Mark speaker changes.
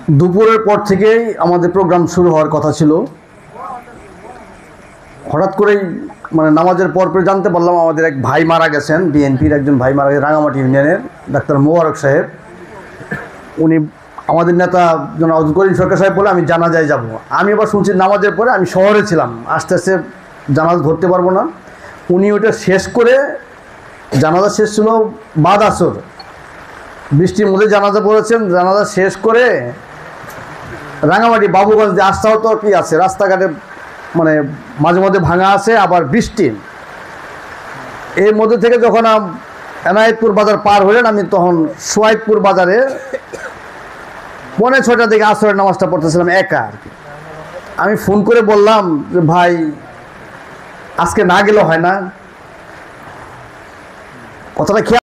Speaker 1: দুপুরের পর থেকেই আমাদের প্রোগ্রাম শুরু হওয়ার কথা ছিল। হঠাৎ করেই মানে নামাজের পর জানতে পারলাম আমাদের এক ভাই মারা গেছেন, বিএনপির একজন ভাই মারা গেছেন, রাঙামাটি ইউনিয়নের ডাক্তার মোবারক সাহেব। উনি আমাদের নেতা জনাব আব্দুল করিম সরকার সাহেব বলে আমি জানাজায় যাব। আমি আবার শুনছি নামাজের পরে, আমি শহরে ছিলাম, আস্তে আস্তে জানাজা ধরতে পারবো না। উনি ওটা শেষ করে, জানাজা শেষ ছিল বাদ আসর, বৃষ্টির মধ্যে জানাজা পড়েছেন, জানাজা শেষ করে রাঙামাটি বাবুগঞ্জ যে আসতে হতো কি আছে, রাস্তাঘাটে মানে মাঝে মধ্যে ভাঙা আছে, আবার বৃষ্টি। এর মধ্যে থেকে যখন এনায়েতপুর বাজার পার হলেন, আমি তখন সোয়াইদপুর বাজারে 5:45 দিকে আসরের নামাজটা পড়তেছিলাম একা আর কি। আমি ফোন করে বললাম যে ভাই আজকে না গেলেও হয় না, কথাটা খেয়াল